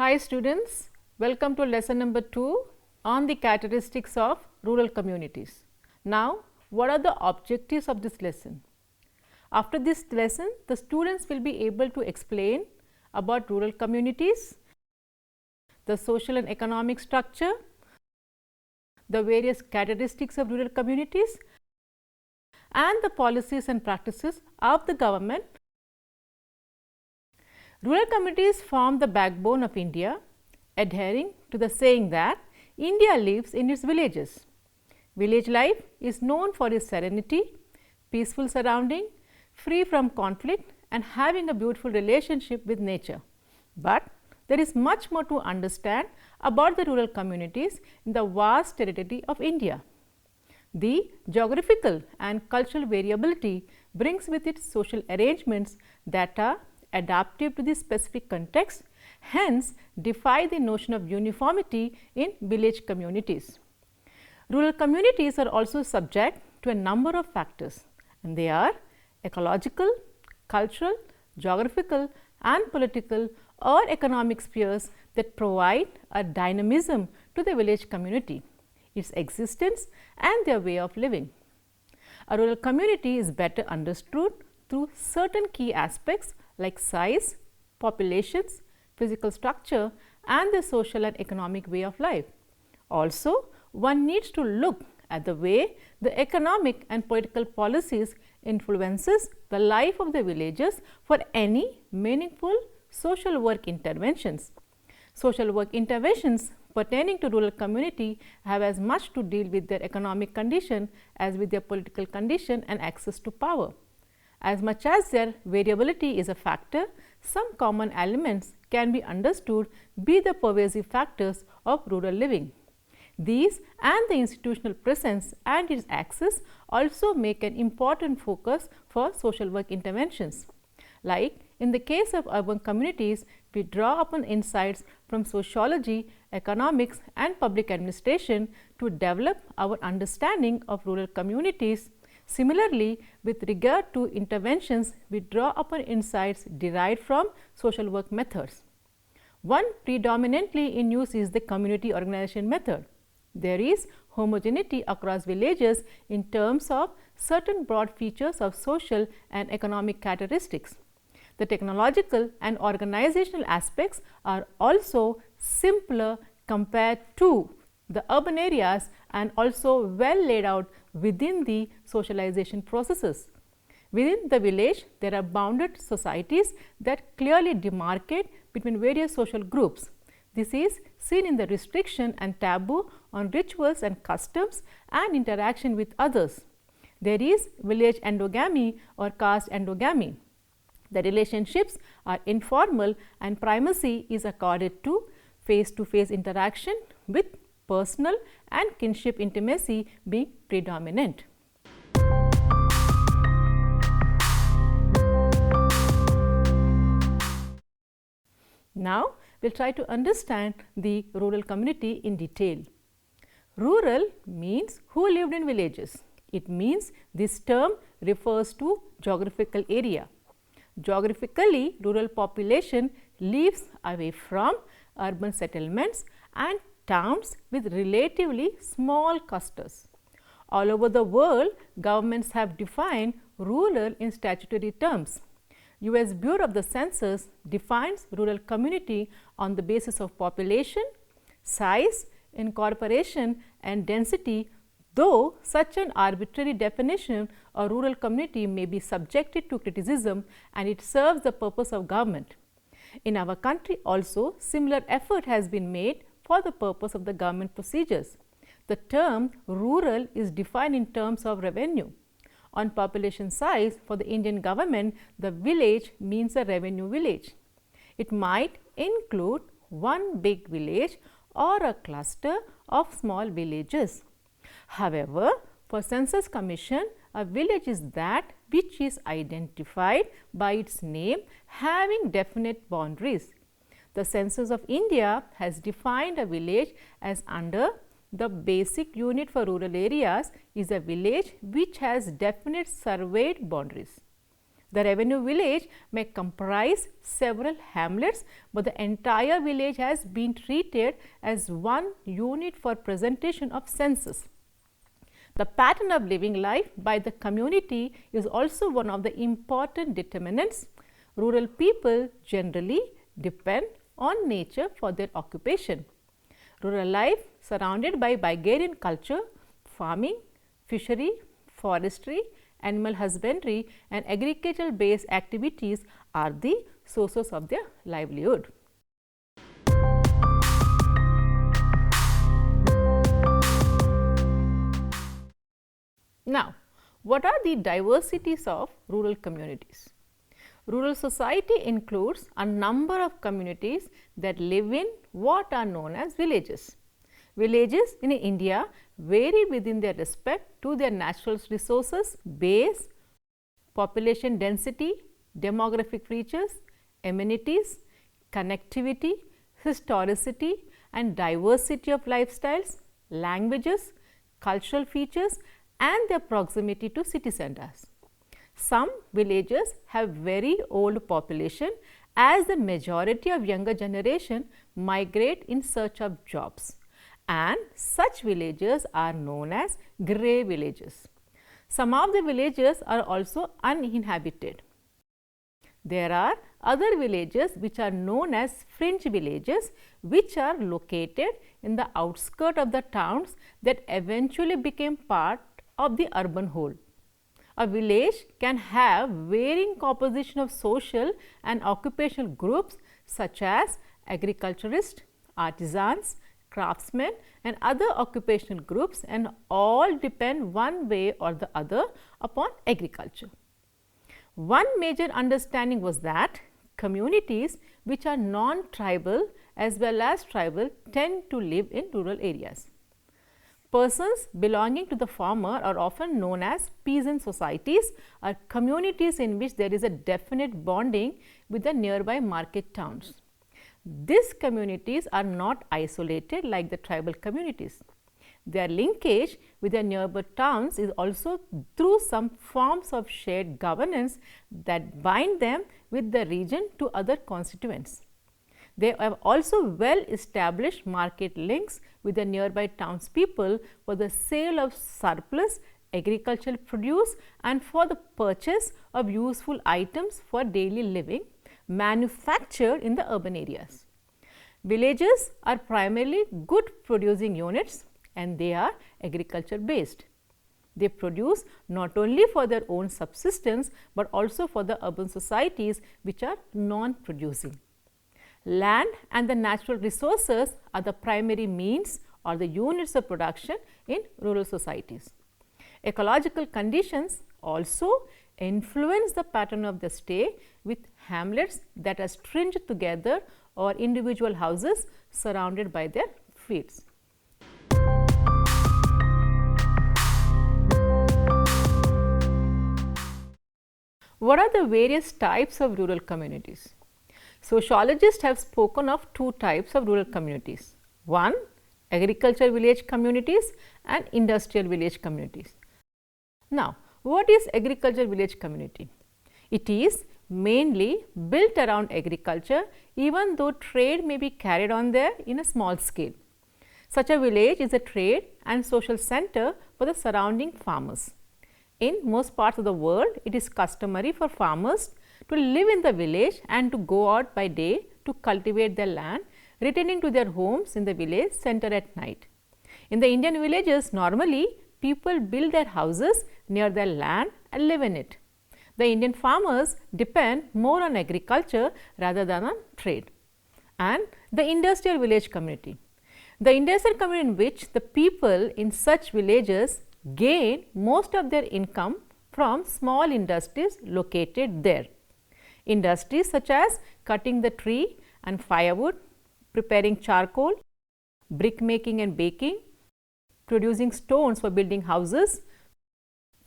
Hi students, welcome to lesson number 2 on the characteristics of rural communities. Now, what are the objectives of this lesson? After this lesson, the students will be able to explain about rural communities, the social and economic structure, the various characteristics of rural communities, and the policies and practices of the government. Rural communities form the backbone of India, adhering to the saying that India lives in its villages. Village life is known for its serenity, peaceful surrounding, free from conflict and having a beautiful relationship with nature. But there is much more to understand about the rural communities in the vast territory of India. The geographical and cultural variability brings with it social arrangements that are adaptive to the specific context, hence defy the notion of uniformity in village communities. Rural communities are also subject to a number of factors, and they are ecological, cultural, geographical and political or economic spheres that provide a dynamism to the village community, its existence and their way of living. A rural community is better understood through certain key aspects like size, populations, physical structure and the social and economic way of life. Also, one needs to look at the way the economic and political policies influences the life of the villagers for any meaningful social work interventions. Social work interventions pertaining to rural community have as much to deal with their economic condition as with their political condition and access to power. As much as their variability is a factor, some common elements can be understood be the pervasive factors of rural living. These and the institutional presence and its access also make an important focus for social work interventions. Like in the case of urban communities, we draw upon insights from sociology, economics and public administration to develop our understanding of rural communities. Similarly, with regard to interventions, we draw upon insights derived from social work methods. One predominantly in use is the community organization method. There is homogeneity across villages in terms of certain broad features of social and economic characteristics. The technological and organizational aspects are also simpler compared to the urban areas and also well laid out within the socialization processes. Within the village, there are bounded societies that clearly demarcate between various social groups. This is seen in the restriction and taboo on rituals and customs and interaction with others. There is village endogamy or caste endogamy. The relationships are informal and primacy is accorded to face-to-face interaction with personal and kinship intimacy being predominant. Now, we will try to understand the rural community in detail. Rural means who lived in villages. It means this term refers to geographical area. Geographically, rural population lives away from urban settlements and towns with relatively small clusters. All over the world, governments have defined rural in statutory terms. US Bureau of the Census defines rural community on the basis of population, size, incorporation and density, though such an arbitrary definition of rural community may be subjected to criticism and it serves the purpose of government. In our country also, similar effort has been made for the purpose of the government procedures. The term rural is defined in terms of revenue. On population size, for the Indian government, the village means a revenue village. It might include one big village or a cluster of small villages. However, for Census Commission, a village is that which is identified by its name having definite boundaries. The Census of India has defined a village as under the basic unit for rural areas is a village which has definite surveyed boundaries. The revenue village may comprise several hamlets, but the entire village has been treated as one unit for presentation of census. The pattern of living life by the community is also one of the important determinants. Rural people generally depend on nature for their occupation. Rural life surrounded by agrarian culture, farming, fishery, forestry, animal husbandry and agricultural based activities are the sources of their livelihood. Now, what are the diversities of rural communities? Rural society includes a number of communities that live in what are known as villages. Villages in India vary within their respect to their natural resources, base, population density, demographic features, amenities, connectivity, historicity and diversity of lifestyles, languages, cultural features and their proximity to city centers. Some villages have very old population as the majority of younger generation migrate in search of jobs, and such villages are known as grey villages. Some of the villages are also uninhabited. There are other villages which are known as fringe villages, which are located in the outskirts of the towns that eventually became part of the urban whole. A village can have varying composition of social and occupational groups such as agriculturists, artisans, craftsmen and other occupational groups, and all depend one way or the other upon agriculture. One major understanding was that communities which are non-tribal as well as tribal tend to live in rural areas. Persons belonging to the former are often known as peasant societies, or communities in which there is a definite bonding with the nearby market towns. These communities are not isolated like the tribal communities. Their linkage with their nearby towns is also through some forms of shared governance that bind them with the region to other constituents. They have also well established market links with the nearby townspeople for the sale of surplus agricultural produce and for the purchase of useful items for daily living manufactured in the urban areas. Villages are primarily good producing units and they are agriculture based. They produce not only for their own subsistence, but also for the urban societies which are non-producing. Land and the natural resources are the primary means or the units of production in rural societies. Ecological conditions also influence the pattern of the stay, with hamlets that are stringed together or individual houses surrounded by their fields. What are the various types of rural communities? Sociologists have spoken of two types of rural communities. One, agricultural village communities and industrial village communities. Now, what is agricultural village community? It is mainly built around agriculture, even though trade may be carried on there in a small scale. Such a village is a trade and social center for the surrounding farmers. In most parts of the world, it is customary for farmers to live in the village and to go out by day to cultivate their land, returning to their homes in the village center at night. In the Indian villages, normally people build their houses near their land and live in it. The Indian farmers depend more on agriculture rather than on trade. And the industrial village community. The industrial community in which the people in such villages gain most of their income from small industries located there. Industries such as cutting the tree and firewood, preparing charcoal, brick making and baking, producing stones for building houses,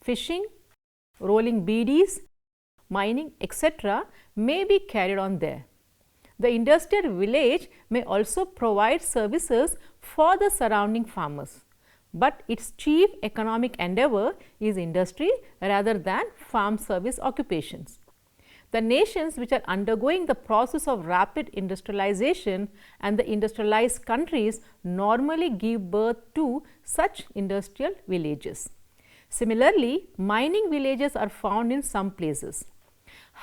fishing, rolling beedies, mining, etc. may be carried on there. The industrial village may also provide services for the surrounding farmers, but its chief economic endeavor is industry rather than farm service occupations. The nations which are undergoing the process of rapid industrialization and the industrialized countries normally give birth to such industrial villages. Similarly, mining villages are found in some places.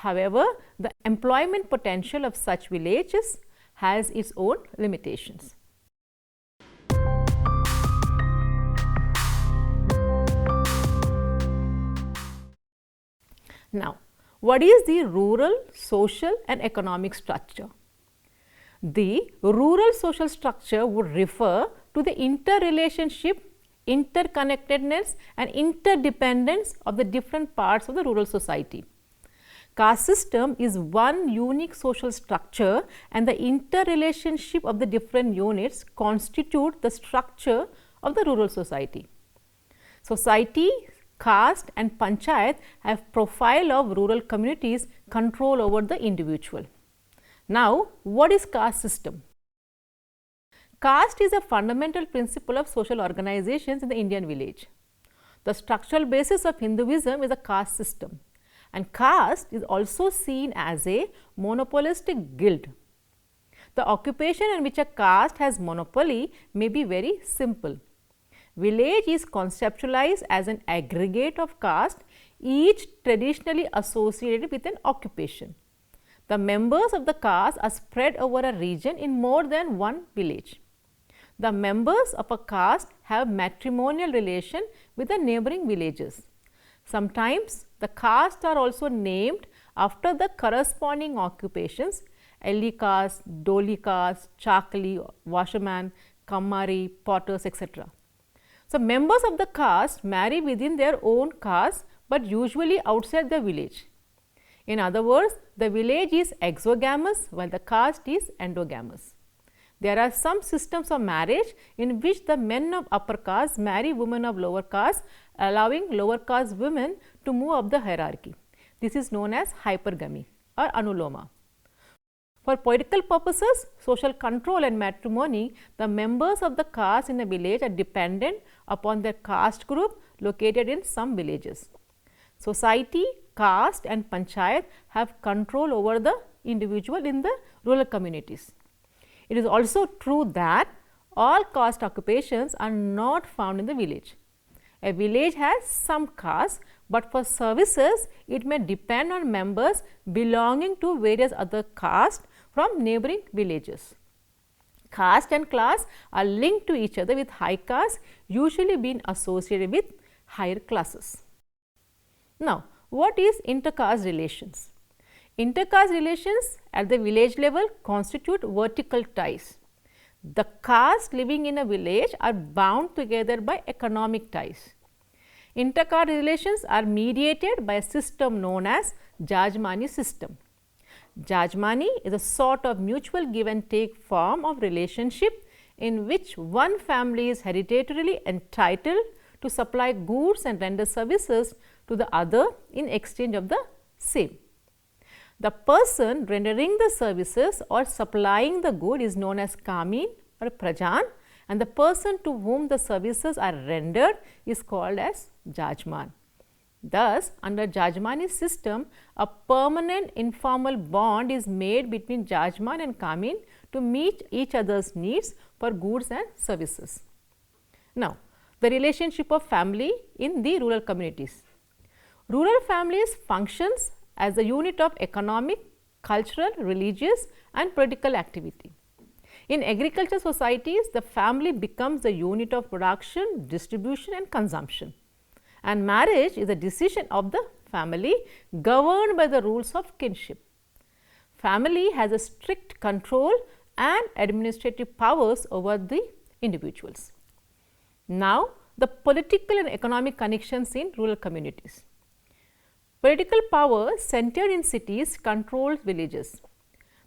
However, the employment potential of such villages has its own limitations. Now, what is the rural, social and economic structure? The rural social structure would refer to the interrelationship, interconnectedness and interdependence of the different parts of the rural society. Caste system is one unique social structure and the interrelationship of the different units constitute the structure of the rural society. Society, caste and panchayat have profile of rural communities control over the individual. Now, what is caste system? Caste is a fundamental principle of social organizations in the Indian village. The structural basis of Hinduism is a caste system. And caste is also seen as a monopolistic guild. The occupation in which a caste has monopoly may be very simple. Village is conceptualized as an aggregate of caste, each traditionally associated with an occupation. The members of the caste are spread over a region in more than one village. The members of a caste have matrimonial relation with the neighboring villages. Sometimes the castes are also named after the corresponding occupations: Elli caste, Doli caste, Chakli, washerman, Kammari, potters, etc. So, members of the caste marry within their own caste, but usually outside the village. In other words, the village is exogamous while the caste is endogamous. There are some systems of marriage in which the men of upper caste marry women of lower caste, allowing lower caste women to move up the hierarchy. This is known as hypergamy or anuloma. For political purposes, social control and matrimony, the members of the caste in a village are dependent upon their caste group located in some villages. Society, caste and panchayat have control over the individual in the rural communities. It is also true that all caste occupations are not found in the village. A village has some caste, but for services it may depend on members belonging to various other castes from neighboring villages. Caste and class are linked to each other, with high caste usually being associated with higher classes. Now, what is intercaste relations? Intercaste relations at the village level constitute vertical ties. The castes living in a village are bound together by economic ties. Intercaste relations are mediated by a system known as Jajmani system. Jajmani is a sort of mutual give and take form of relationship in which one family is hereditarily entitled to supply goods and render services to the other in exchange of the same. The person rendering the services or supplying the good is known as Kamin or Prajan, and the person to whom the services are rendered is called as Jajman. Thus, under Jajmani system, a permanent informal bond is made between Jajman and Kamin to meet each other's needs for goods and services. Now, the relationship of family in the rural communities. Rural families functions as a unit of economic, cultural, religious and political activity. In agricultural societies, the family becomes the unit of production, distribution and consumption. And marriage is a decision of the family governed by the rules of kinship. Family has a strict control and administrative powers over the individuals. Now, the political and economic connections in rural communities. Political power centered in cities controls villages.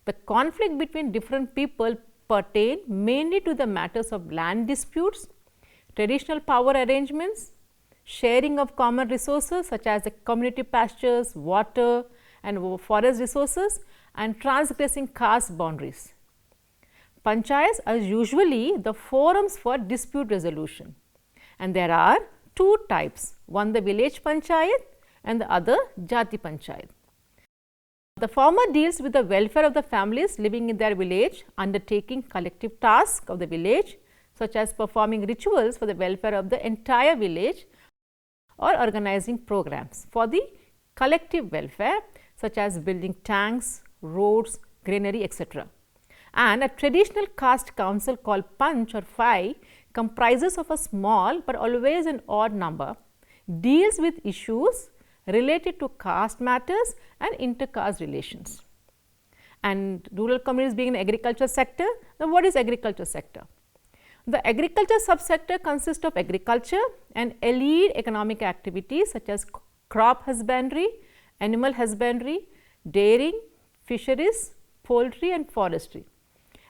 The conflict between different people pertain mainly to the matters of land disputes, traditional power arrangements, sharing of common resources such as the community pastures, water and forest resources, and transgressing caste boundaries. Panchayats are usually the forums for dispute resolution, and there are two types, one the village panchayat and the other Jati Panchayat. The former deals with the welfare of the families living in their village, undertaking collective tasks of the village such as performing rituals for the welfare of the entire village or organizing programs for the collective welfare such as building tanks, roads, granary, etc. And a traditional caste council called Panch or Phai comprises of a small but always an odd number, deals with issues related to caste matters and inter-caste relations. And rural communities being an agriculture sector. Now, what is agriculture sector? The agriculture subsector consists of agriculture and allied economic activities such as crop husbandry, animal husbandry, dairying, fisheries, poultry and forestry.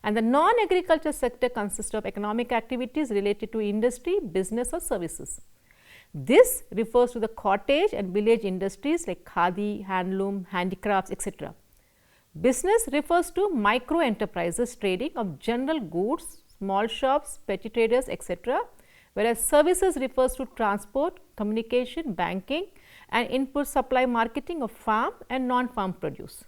And the non-agriculture sector consists of economic activities related to industry, business or services. This refers to the cottage and village industries like khadi, handloom, handicrafts, etc. Business refers to micro enterprises trading of general goods, small shops, petty traders, etc., whereas services refers to transport, communication, banking and input supply marketing of farm and non-farm produce.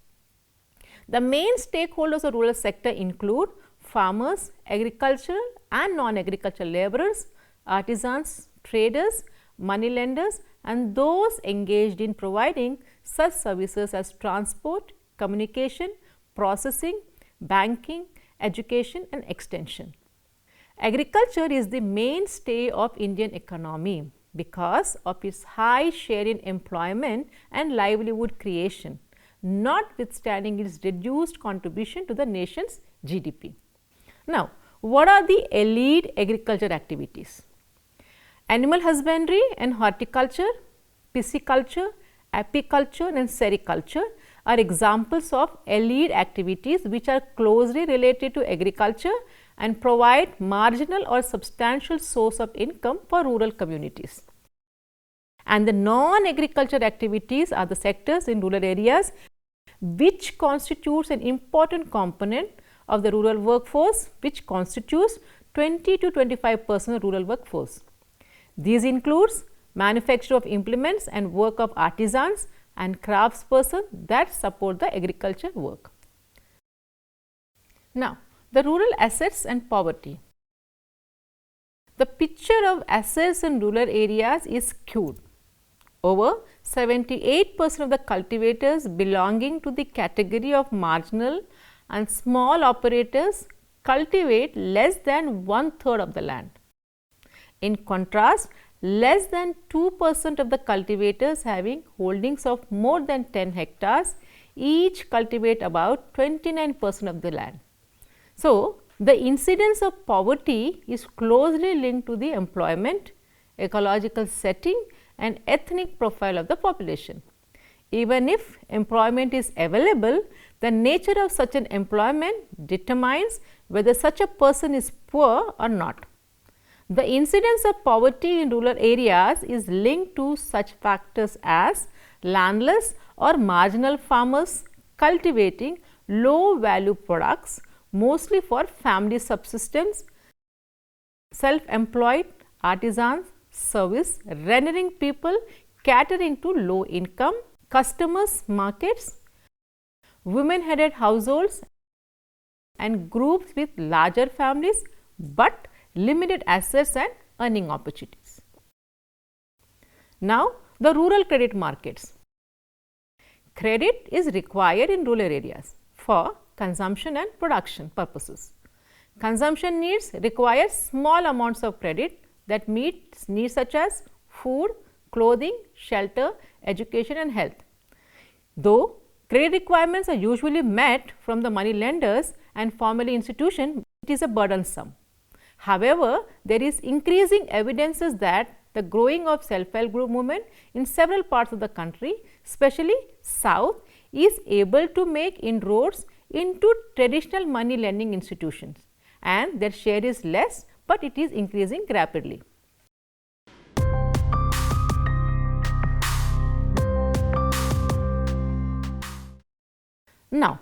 The main stakeholders of rural sector include farmers, agricultural and non-agricultural laborers, artisans, traders, money lenders and those engaged in providing such services as transport, communication, processing, banking, education and extension. Agriculture is the mainstay of Indian economy because of its high share in employment and livelihood creation, notwithstanding its reduced contribution to the nation's GDP. Now, what are the allied agriculture activities? Animal husbandry and horticulture, pisciculture, apiculture and sericulture are examples of allied activities which are closely related to agriculture and provide marginal or substantial source of income for rural communities. And the non-agriculture activities are the sectors in rural areas which constitutes an important component of the rural workforce, which constitutes 20 to 25% of rural workforce. These includes manufacture of implements and work of artisans and craftspersons that support the agriculture work. Now, the rural assets and poverty. The picture of assets in rural areas is skewed. Over 78% of the cultivators belonging to the category of marginal and small operators cultivate less than 1/3 of the land. In contrast, less than 2% of the cultivators having holdings of more than 10 hectares each cultivate about 29% of the land. So, the incidence of poverty is closely linked to the employment, ecological setting and ethnic profile of the population. Even if employment is available, the nature of such an employment determines whether such a person is poor or not. The incidence of poverty in rural areas is linked to such factors as landless or marginal farmers cultivating low value products mostly for family subsistence, self-employed artisans, service, rendering people catering to low income, customers markets, women headed households and groups with larger families, but limited assets and earning opportunities. Now, the rural credit markets. Credit is required in rural areas for consumption and production purposes. Consumption needs require small amounts of credit that meet needs such as food, clothing, shelter, education and health. Though credit requirements are usually met from the money lenders and formal institutions, it is a burdensome. However, there is increasing evidences that the growing of self-help group movement in several parts of the country, especially south, is able to make inroads into traditional money lending institutions, and their share is less, but it is increasing rapidly. Now,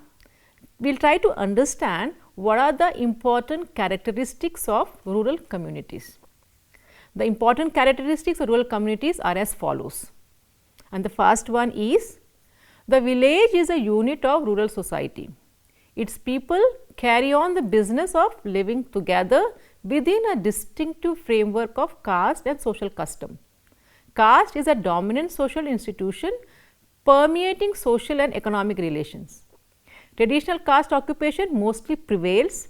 we will try to understand what are the important characteristics of rural communities. The important characteristics of rural communities are as follows, and the first one is The village is a unit of rural society. Its people carry on the business of living together within a distinctive framework of caste and social custom. Caste is a dominant social institution permeating social and economic relations. Traditional caste occupation mostly prevails.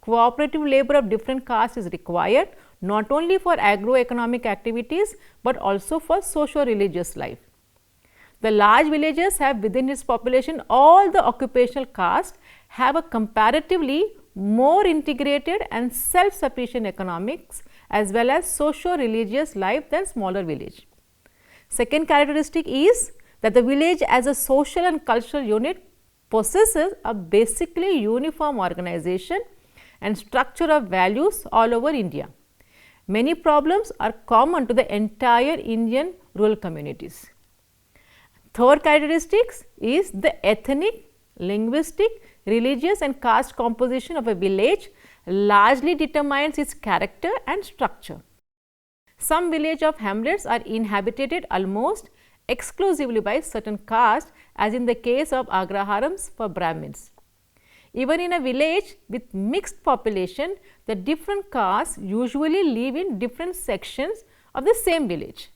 Cooperative labor of different castes is required not only for agroeconomic activities, but also for socio-religious life. The large villages have within its population all the occupational castes have a comparatively more integrated and self-sufficient economics as well as socio-religious life than smaller village. Second characteristic is that the village as a social and cultural unit possesses a basically uniform organization and structure of values all over India. Many problems are common to the entire Indian rural communities. Third characteristic is the ethnic, linguistic, religious and caste composition of a village largely determines its character and structure. Some village of hamlets are inhabited almost exclusively by certain castes, as in the case of Agraharams for Brahmins. Even in a village with mixed population, the different castes usually live in different sections of the same village.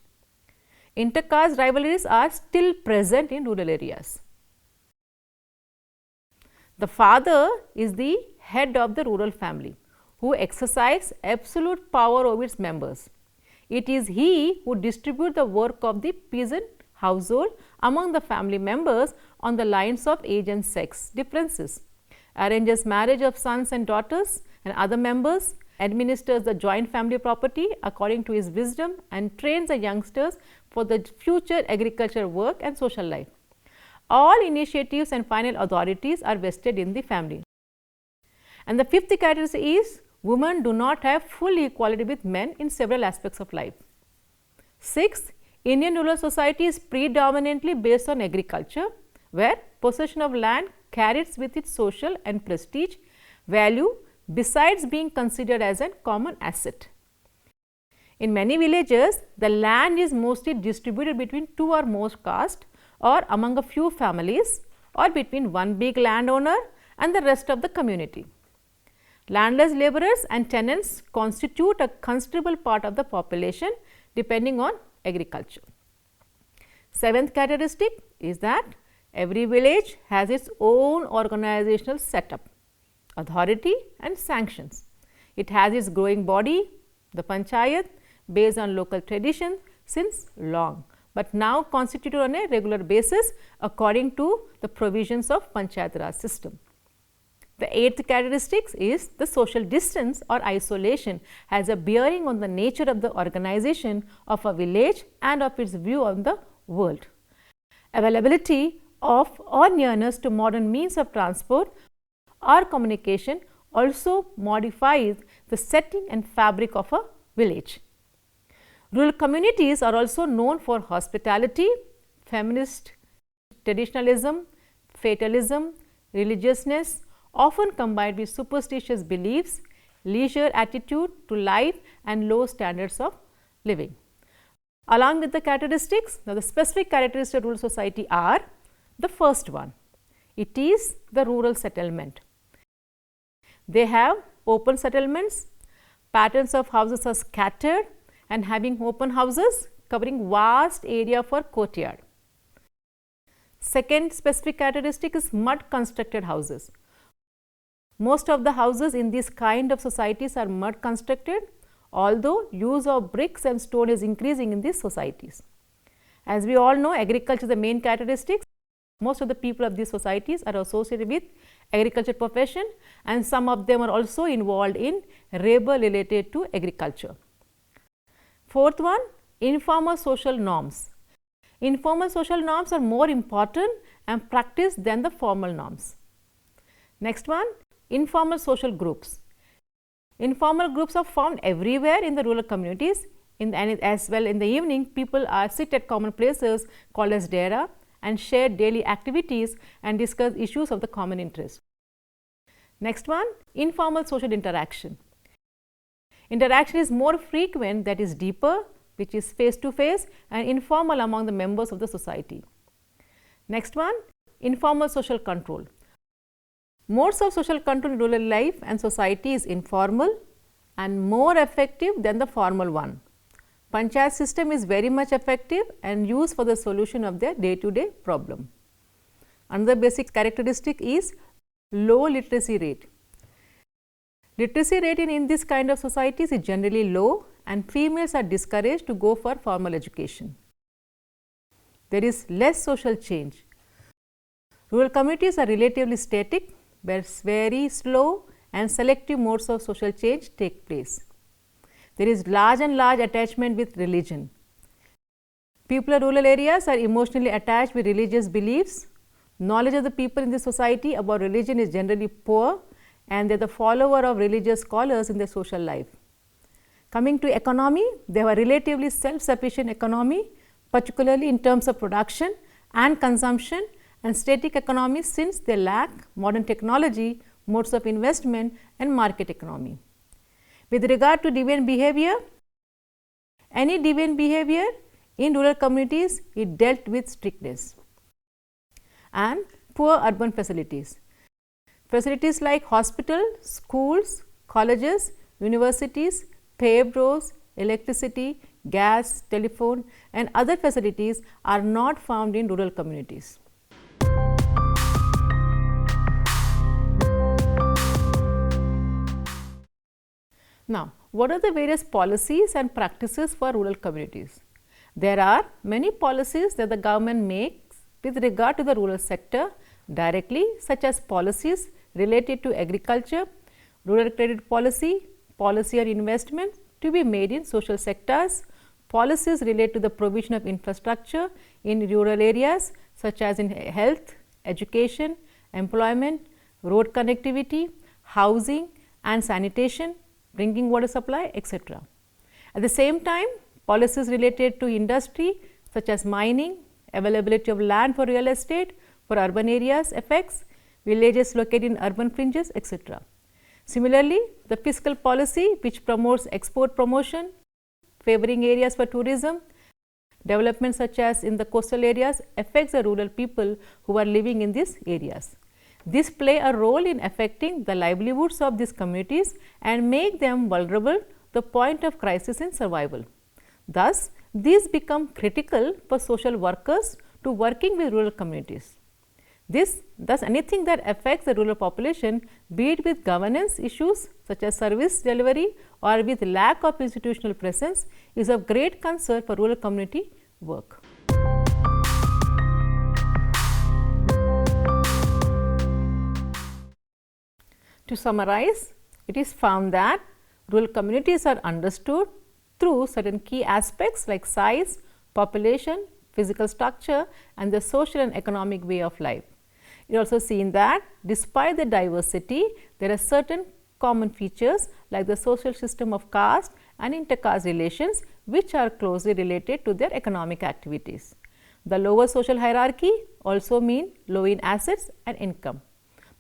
Intercaste rivalries are still present in rural areas. The father is the head of the rural family, who exercises absolute power over its members. It is he who distributes the work of the peasant household among the family members on the lines of age and sex differences, arranges marriage of sons and daughters and other members, administers the joint family property according to his wisdom, and trains the youngsters for the future agricultural work and social life. All initiatives and final authorities are vested in the family. And the fifth characteristic is women do not have full equality with men in several aspects of life. Sixth, Indian rural society is predominantly based on agriculture, where possession of land carries with it social and prestige value besides being considered as a common asset. In many villages, the land is mostly distributed between two or more castes or among a few families or between one big landowner and the rest of the community. Landless laborers and tenants constitute a considerable part of the population depending on agriculture. Seventh characteristic is that every village has its own organizational setup, authority and sanctions. It has its growing body, the panchayat, based on local tradition since long, but now constituted on a regular basis according to the provisions of Panchayat Raj system. The eighth characteristic is the social distance or isolation has a bearing on the nature of the organization of a village and of its view on the world. Availability of or nearness to modern means of transport or communication also modifies the setting and fabric of a village. Rural communities are also known for hospitality, feminist traditionalism, fatalism, religiousness, often combined with superstitious beliefs, leisure attitude to life and low standards of living. Along with the characteristics, now the specific characteristics of rural society are: the first one, it is the rural settlement. They have open settlements, patterns of houses are scattered and having open houses covering vast area for courtyard. Second specific characteristic is mud constructed houses. Most of the houses in this kind of societies are mud constructed, although use of bricks and stone is increasing in these societies. As we all know, agriculture is the main characteristic. Most of the people of these societies are associated with agriculture profession, and some of them are also involved in labor related to agriculture. Fourth one, informal social norms. Informal social norms are more important and practiced than the formal norms. Next one, informal social groups. Informal groups are found everywhere in the rural communities, and as well in the evening people are sit at common places called as dera and share daily activities and discuss issues of the common interest. Next one, informal social interaction. Interaction is more frequent, that is deeper, which is face to face, and informal among the members of the society. Next one, informal social control. Modes of social control in rural life and society is informal and more effective than the formal one. Panchayat system is very much effective and used for the solution of their day-to-day problem. Another basic characteristic is low literacy rate. Literacy rate in this kind of societies is generally low and females are discouraged to go for formal education. There is less social change. Rural communities are relatively static, where very slow and selective modes of social change take place. There is large attachment with religion. People in rural areas are emotionally attached with religious beliefs. Knowledge of the people in the society about religion is generally poor and they are the follower of religious scholars in their social life. Coming to economy, they have a relatively self-sufficient economy, particularly in terms of production and consumption, and static economy since they lack modern technology, modes of investment and market economy. With regard to deviant behavior, any deviant behavior in rural communities is dealt with strictness. And poor urban facilities. Facilities like hospital, schools, colleges, universities, paved roads, electricity, gas, telephone and other facilities are not found in rural communities. Now, what are the various policies and practices for rural communities? There are many policies that the government makes with regard to the rural sector directly, such as policies related to agriculture, rural credit policy, policy on investment to be made in social sectors, policies related to the provision of infrastructure in rural areas such as in health, education, employment, road connectivity, housing and sanitation, drinking water supply, etc. At the same time, policies related to industry such as mining, availability of land for real estate for urban areas affects villages located in urban fringes, etc. Similarly, the fiscal policy which promotes export promotion, favoring areas for tourism, development such as in the coastal areas affects the rural people who are living in these areas. This play a role in affecting the livelihoods of these communities and make them vulnerable to the point of crisis in survival. Thus, these become critical for social workers to working with rural communities. Thus, anything that affects the rural population, be it with governance issues such as service delivery or with lack of institutional presence, is of great concern for rural community work. To summarize, it is found that rural communities are understood through certain key aspects like size, population, physical structure and the social and economic way of life. It is also seen that despite the diversity, there are certain common features like the social system of caste and inter-caste relations which are closely related to their economic activities. The lower social hierarchy also mean low in assets and income.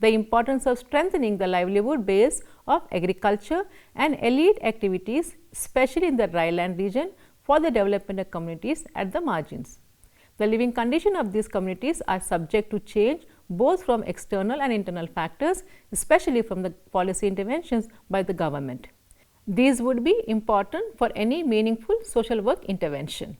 The importance of strengthening the livelihood base of agriculture and elite activities, especially in the dry land region, for the development of communities at the margins. The living condition of these communities are subject to change both from external and internal factors, especially from the policy interventions by the government. These would be important for any meaningful social work intervention.